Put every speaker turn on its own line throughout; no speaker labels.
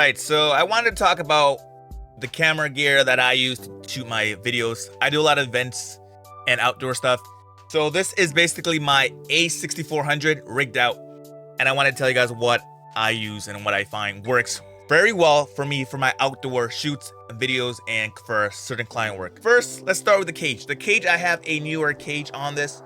Alright, so I wanted to talk about the camera gear that I use to shoot my videos. I do a lot of events and outdoor stuff. So this is basically my A6400 rigged out. And I want to tell you guys what I use and what I find works very well for me for my outdoor shoots, videos, and for certain client work. First, let's start with the cage. The cage, I have a newer cage on this.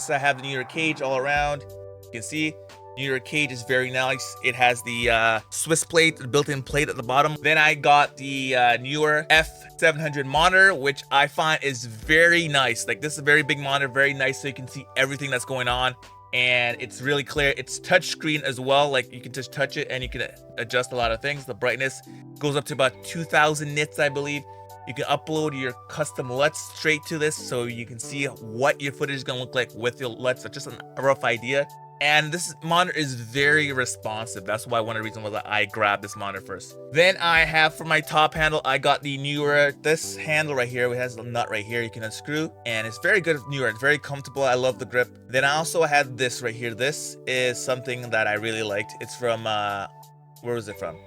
I have the newer cage all around. You can see newer cage is very nice. It has the Swiss plate, the built-in plate at the bottom. Then I got the newer F700 monitor, which I find is very nice. Like, this is a very big monitor, very nice, so you can see everything that's going on. And it's really clear. It's touchscreen as well. Like, you can just touch it and you can adjust a lot of things. The brightness goes up to about 2,000 nits, I believe. You can upload your custom LUTs straight to this, so you can see what your footage is gonna look like with your LUTs. So just a rough idea. And this monitor is very responsive. That's why one of the reasons was that I grabbed this monitor first. Then I have, for my top handle, I got the newer, this handle right here. It has a nut right here you can unscrew, and it's very good newer. It's very comfortable. I love the grip. Then I also had this right here. This is something that I really liked. It's from, where was it from?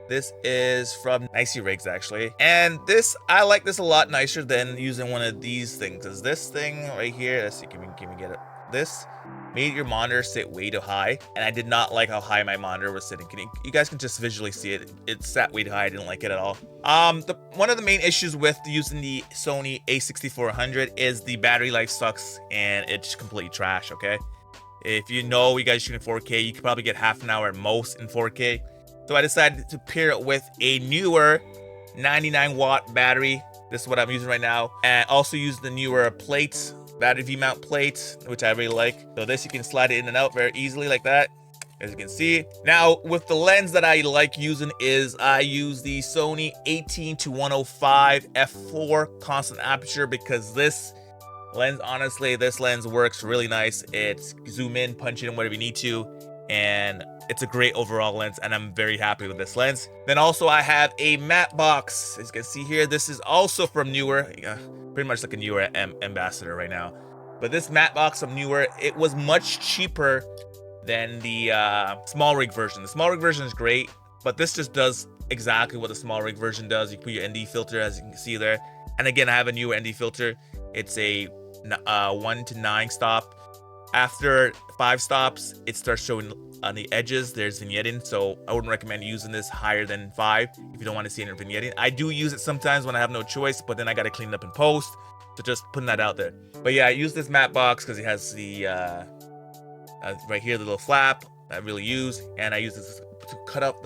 This is from SmallRig, actually. And this, I like this a lot nicer than using one of these things. Because this thing right here, let's see, can we get it? This made your monitor sit way too high, and I did not like how high my monitor was sitting. You guys can just visually see it. It sat way too high. I didn't like it at all. One of the main issues with using the Sony a6400 is the battery life sucks, and it's completely trash. Okay, if you know you guys shooting 4K, you could probably get half an hour at most in 4K. So I decided to pair it with a newer 99-watt battery. This is what I'm using right now, and also use the newer plates. Battery V-mount plate, which I really like. So this, you can slide it in and out very easily like that, as you can see. Now, with the lens that I like using is I use the Sony 18-105 f4 constant aperture, because this lens, honestly, this lens works really nice. It's zoom in, punch in whatever you need to, and it's a great overall lens, and I'm very happy with this lens. Then also I have a matte box. As you can see here, this is also from Newer. Pretty much like a Newer ambassador right now. But this matte box from Newer, it was much cheaper than the SmallRig version. The SmallRig version is great, but this just does exactly what the SmallRig version does. You put your ND filter, as you can see there. And again, I have a Newer ND filter. It's a 1 to 9 stop. After 5 stops, it starts showing on the edges there's vignetting, so I wouldn't recommend using this higher than 5 if you don't want to see any vignetting. I do use it sometimes when I have no choice, but then I got to clean it up in post, so just putting that out there. But yeah, I use this matte box because it has the right here, the little flap I really use, and I use this to cut up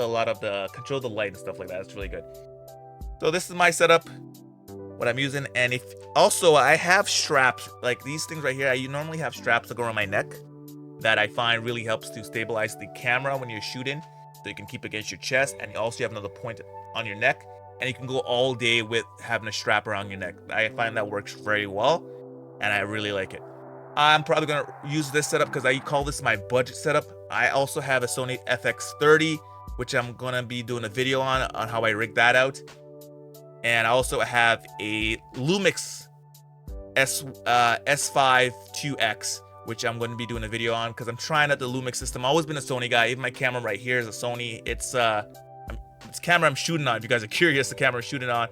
control the light and stuff like that. It's really good. So this is my setup, what I'm using. And if also I have straps like these things right here. I normally have straps that go around my neck that I find really helps to stabilize the camera when you're shooting, so you can keep against your chest, and you also have another point on your neck, and you can go all day with having a strap around your neck. I find that works very well, and I really like it. I'm probably gonna use this setup because I call this my budget setup. I also have a Sony FX30, which I'm gonna be doing a video on how I rig that out. And I also have a Lumix S5 2X, which I'm going to be doing a video on because I'm trying out the Lumix system. I've always been a Sony guy. Even my camera right here is a Sony. It's camera I'm shooting on. If you guys are curious, the camera I'm shooting on,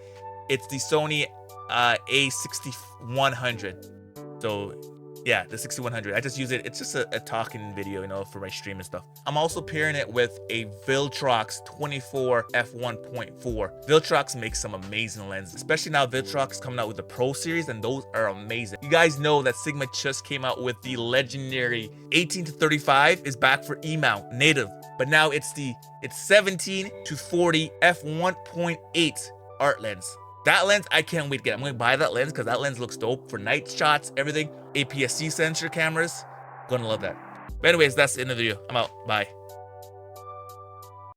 it's the Sony a6100. So yeah, the 6100. I just use it. It's just a talking video, you know, for my stream and stuff. I'm also pairing it with a Viltrox 24 f1.4. Viltrox makes some amazing lenses, especially now Viltrox is coming out with the Pro series, and those are amazing. You guys know that Sigma just came out with the legendary 18-35 is back for E-mount native, but now it's 17-40 f1.8 art lens. That lens, I can't wait to get. I'm going to buy that lens because that lens looks dope for night shots, everything. APS-C sensor cameras. Gonna love that. But anyways, that's the end of the video. I'm out. Bye.